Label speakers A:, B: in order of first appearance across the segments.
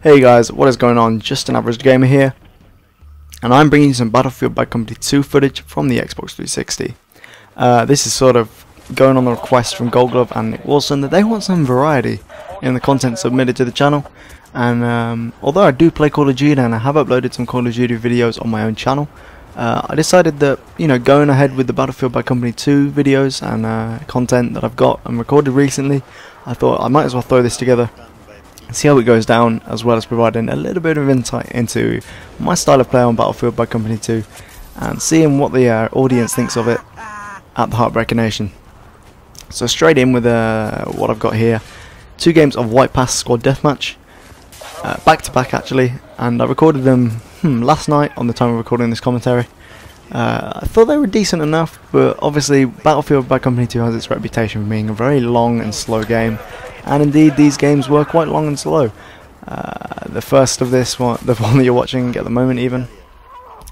A: Hey guys, what is going on? JustAnAverageGamer here, and I'm bringing you some Battlefield Bad Company 2 footage from the Xbox 360. This is sort of going on the request from GoldGlove and Nick Wilson that they want some variety in the content submitted to the channel. And although I do play Call of Duty and I have uploaded some Call of Duty videos on my own channel, I decided that, going ahead with the Battlefield Bad Company 2 videos and content that I've got and recorded recently, I thought I might as well throw this together, see how it goes down, as well as providing a little bit of insight into my style of play on Battlefield Bad Company 2 and seeing what the audience thinks of it at the HeartBreaker Nation. So straight in with what I've got here: 2 games of White Pass Squad Deathmatch, back to back actually, and I recorded them last night on the time of recording this commentary. I thought they were decent enough, but obviously Battlefield Bad Company 2 has its reputation for being a very long and slow game. And indeed, these games were quite long and slow. The first of this one, the one that you're watching at the moment even,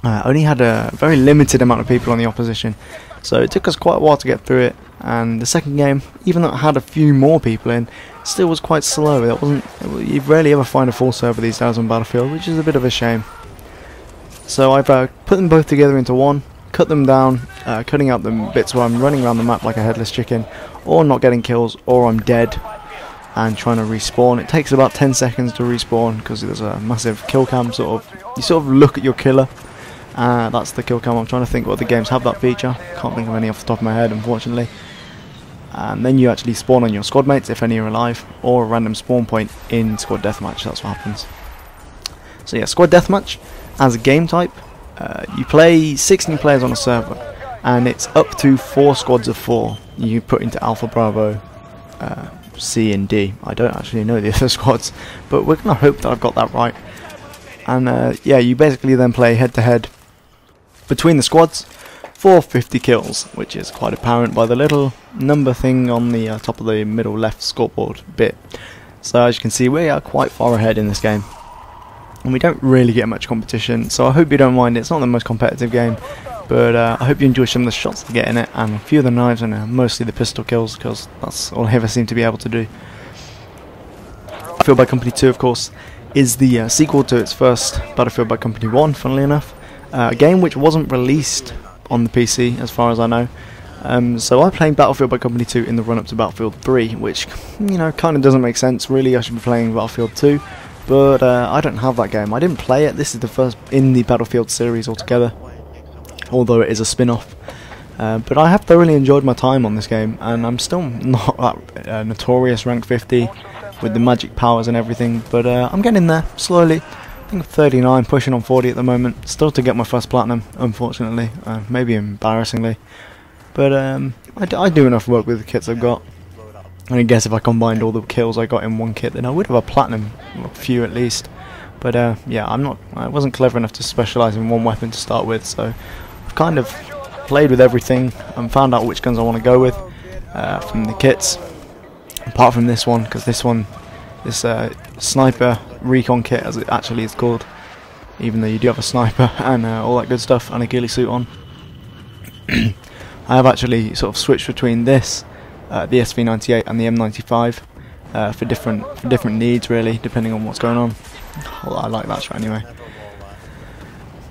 A: only had a very limited amount of people on the opposition, so it took us quite a while to get through it. And the second game, even though it had a few more people in, still was quite slow. You rarely ever find a full server these days on Battlefield, which is a bit of a shame. So I've put them both together into one, cut them down, cutting out the bits where I'm running around the map like a headless chicken, or not getting kills, or I'm dead and trying to respawn. It takes about 10 seconds to respawn because there's a massive kill cam. You sort of look at your killer. That's the kill cam. I'm trying to think what the games have that feature. Can't think of any off the top of my head, unfortunately. And then you actually spawn on your squad mates if any are alive, or a random spawn point in Squad Deathmatch. That's what happens. So yeah, Squad Deathmatch as a game type, you play 16 players on a server, and it's up to 4 squads of 4. You put into Alpha, Bravo, C and D. I don't actually know the other squads, but we're going to hope that I've got that right. And yeah, you basically then play head to head between the squads for 50 kills, which is quite apparent by the little number thing on the top of the middle left scoreboard bit. So as you can see, we are quite far ahead in this game, and we don't really get much competition, so I hope you don't mind. It's not the most competitive game, but I hope you enjoy some of the shots that get in it, and a few of the knives, and mostly the pistol kills, because that's all I ever seem to be able to do. Battlefield Bad Company 2, of course, is the sequel to its first Battlefield Bad Company 1, funnily enough. A game which wasn't released on the PC, as far as I know. So I'm playing Battlefield Bad Company 2 in the run-up to Battlefield 3, which, kind of doesn't make sense. Really, I should be playing Battlefield 2, but I don't have that game. I didn't play it. This is the first in the Battlefield series altogether, although it is a spin-off. But I have thoroughly enjoyed my time on this game, and I'm still not that notorious rank 50 with the magic powers and everything, but I'm getting there slowly. I think I'm 39, pushing on 40 at the moment, still to get my first platinum, unfortunately, maybe embarrassingly. But I do enough work with the kits I've got, and I guess if I combined all the kills I got in one kit, then I would have a platinum, a few at least. But yeah, I wasn't clever enough to specialise in one weapon to start with, so I've kind of played with everything and found out which guns I want to go with from the kits, apart from this one, because this sniper Recon kit, as it actually is called, even though you do have a sniper and all that good stuff and a ghillie suit on. I have actually sort of switched between this, the SV98 and the M95 for different needs, really, depending on what's going on. Well, I like that shot anyway.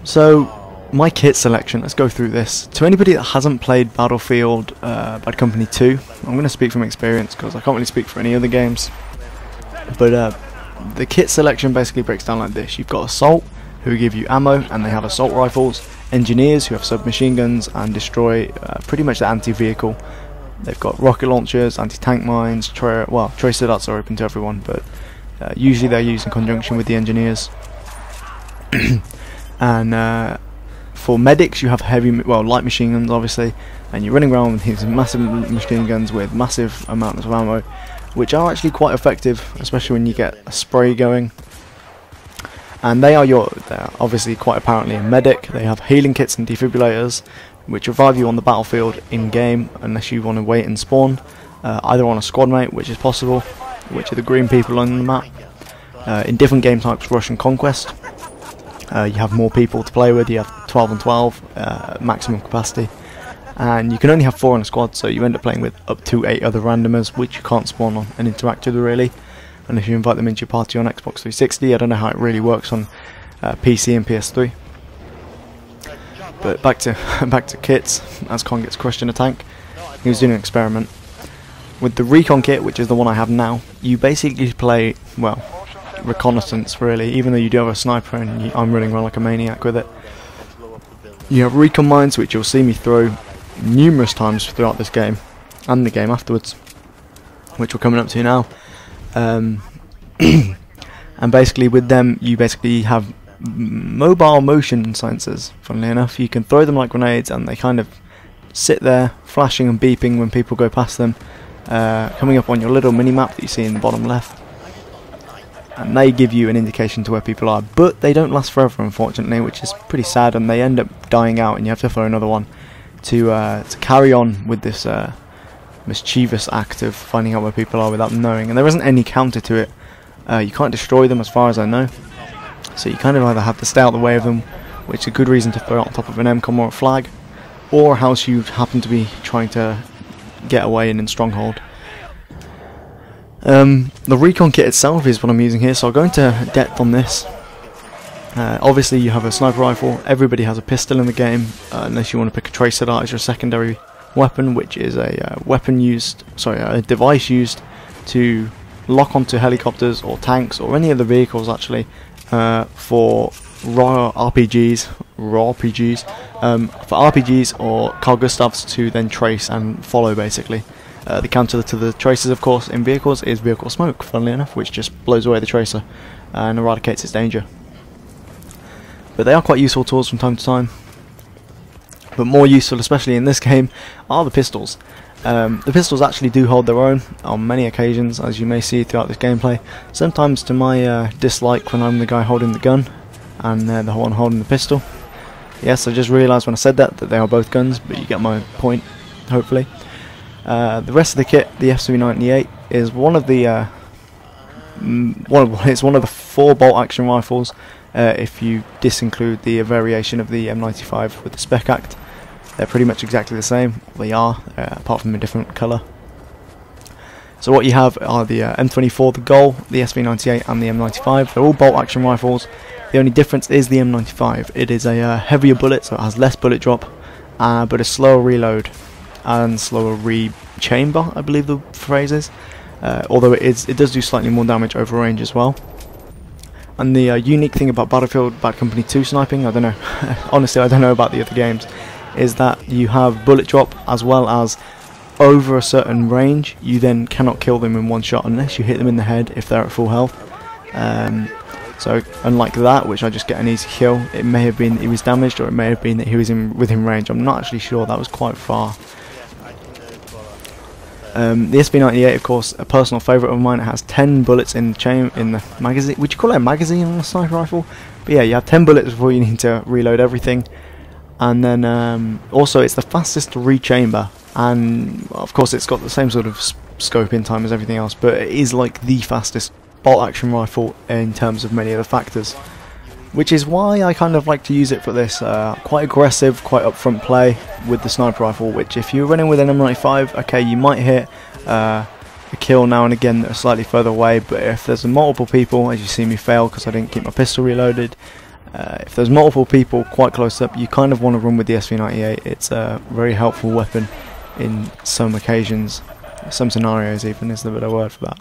A: So my kit selection, let's go through this. To anybody that hasn't played Battlefield Bad Company 2, I'm going to speak from experience because I can't really speak for any other games. But the kit selection basically breaks down like this. You've got Assault, who give you ammo, and they have assault rifles. Engineers, who have submachine guns and destroy pretty much the anti-vehicle. They've got rocket launchers, anti-tank mines, tracer darts are open to everyone, but usually they're used in conjunction with the engineers. And for medics, you have light machine guns, obviously, and you're running around with these massive machine guns with massive amounts of ammo, which are actually quite effective, especially when you get a spray going. And they're obviously quite apparently a medic. They have healing kits and defibrillators, which revive you on the battlefield in-game, unless you want to wait and spawn, either on a squad mate, which is possible, which are the green people on the map. In different game types, Russian Conquest, you have more people to play with. You have 12 and 12 maximum capacity, and you can only have 4 in a squad, so you end up playing with up to 8 other randomers, which you can't spawn on and interact with really. unless you invite them into your party on Xbox 360. I don't know how it really works on PC and PS3. But back to kits, as Con gets crushed in a tank. He was doing an experiment. With the Recon kit, which is the one I have now, you basically play, well, reconnaissance really, even though you do have a sniper and I'm running around like a maniac with it. You have Recon mines, which you'll see me throw numerous times throughout this game, and the game afterwards, which we're coming up to now. And basically with them, you basically have mobile motion sensors, funnily enough. You can throw them like grenades and they kind of sit there flashing and beeping when people go past them, coming up on your little mini-map that you see in the bottom left, and they give you an indication to where people are, but they don't last forever unfortunately, which is pretty sad, and they end up dying out and you have to throw another one to carry on with this mischievous act of finding out where people are without them knowing. And there isn't any counter to it. You can't destroy them as far as I know, so you kind of either have to stay out the way of them, which is a good reason to throw it on top of an MCOM or a flag, or else you happen to be trying to get away in Stronghold. The Recon kit itself is what I'm using here, so I'll go into depth on this. Obviously you have a sniper rifle, everybody has a pistol in the game, unless you want to pick a tracer dart as your secondary weapon, which is a a device used to lock onto helicopters or tanks or any other vehicles actually, for raw RPGs or Carl Gustavs to then trace and follow basically. The counter to the tracers, of course, in vehicles is vehicle smoke, funnily enough, which just blows away the tracer and eradicates its danger. But they are quite useful tools from time to time. But more useful, especially in this game, are the pistols. The pistols actually do hold their own on many occasions, as you may see throughout this gameplay. Sometimes to my dislike when I'm the guy holding the gun and the one holding the pistol. Yes, I just realised when I said that they are both guns, but you get my point, hopefully. The rest of the kit, the SV98, is one of the it's one of the 4 bolt action rifles. If you disinclude the variation of the M95 with the Spec Act, they're pretty much exactly the same. They are, apart from a different colour. So what you have are the M24, the Gol, the SV98 and the M95. They're all bolt action rifles. The only difference is the M95. It is a heavier bullet, so it has less bullet drop, but a slower reload and slower re-chamber, I believe the phrase is. Although it does do slightly more damage over range as well. And the unique thing about Battlefield Bad Company 2 sniping, I don't know, honestly I don't know about the other games, is that you have bullet drop as well as over a certain range you then cannot kill them in one shot unless you hit them in the head if they're at full health. So unlike that, which I just get an easy kill, it may have been he was damaged, or it may have been that he was within range. I'm not actually sure, that was quite far. The SV98, of course, a personal favourite of mine. It has 10 bullets in the magazine. Would you call it a magazine on a sniper rifle? But yeah, you have 10 bullets before you need to reload everything. And then also it's the fastest to rechamber, and of course it's got the same sort of scope in time as everything else, but it is like the fastest bolt action rifle in terms of many other factors, which is why I kind of like to use it for this quite aggressive, quite upfront play with the sniper rifle, which if you're running with an M95, okay, you might hit a kill now and again that are slightly further away, but if there's multiple people, as you see me fail because I didn't keep my pistol reloaded, if there's multiple people quite close up, you kind of want to run with the SV98. It's a very helpful weapon in some occasions, some scenarios even is the better word for that.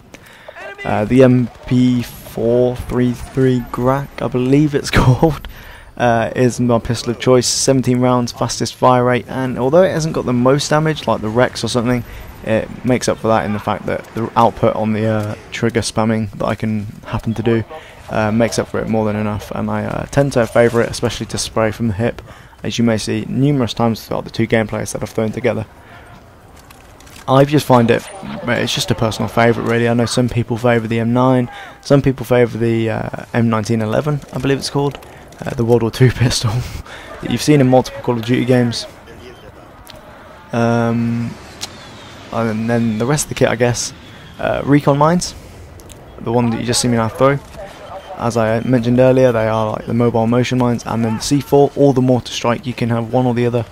A: The MP433 GRAC, I believe it's called, is my pistol of choice. 17 rounds, fastest fire rate, and although it hasn't got the most damage like the Rex or something, it makes up for that in the fact that the output on the trigger spamming that I can happen to do makes up for it more than enough, and I tend to favour it, especially to spray from the hip, as you may see numerous times throughout the 2 gameplays that I've thrown together. I just find it's just a personal favourite really. I know some people favour the M9, some people favour the M1911, I believe it's called, the World War II pistol that you've seen in multiple Call of Duty games. And then the rest of the kit, I guess, Recon mines, the one that you just see me now throw. As I mentioned earlier, they are like the mobile motion mines, and then the C4 or the mortar strike. You can have one or the other,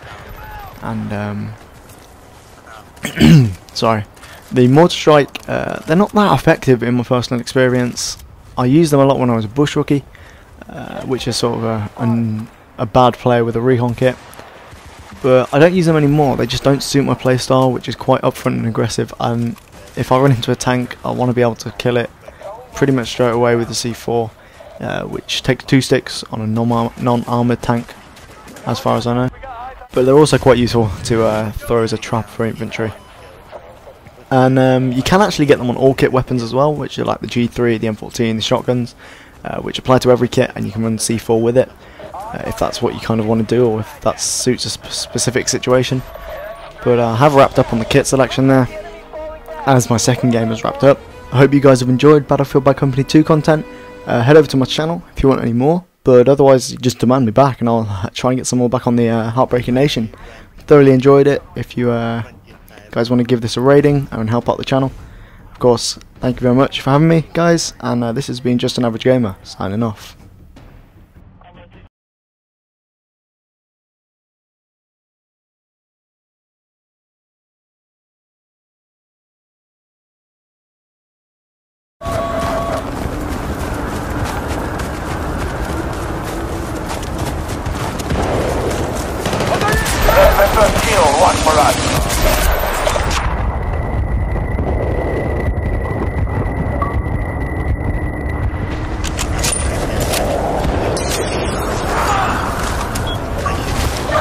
A: and sorry, The mortar strike, they're not that effective in my personal experience. I used them a lot when I was a bush rookie, which is sort of a bad player with a Recon kit. But I don't use them anymore. They just don't suit my playstyle, which is quite upfront and aggressive. And if I run into a tank, I want to be able to kill it pretty much straight away with the C4, which takes 2 sticks on a non-armoured tank, as far as I know. But they're also quite useful to throw as a trap for infantry. And you can actually get them on all kit weapons as well, which are like the G3, the M14, the shotguns, which apply to every kit, and you can run C4 with it, if that's what you kind of want to do, or if that suits a specific situation. But I have wrapped up on the kit selection there, as my second game is wrapped up. I hope you guys have enjoyed Battlefield Bad Company 2 content. Head over to my channel if you want any more, but otherwise just demand me back and I'll try and get some more back on the HeartBreaker Nation. Thoroughly enjoyed it. If you guys want to give this a rating and help out the channel, of course, thank you very much for having me, guys, and this has been JustAnAverageGamer signing off.
B: One for us.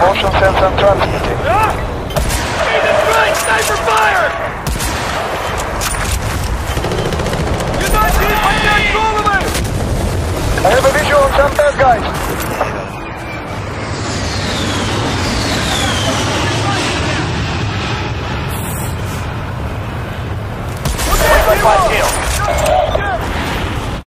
B: Motion sensor transfer.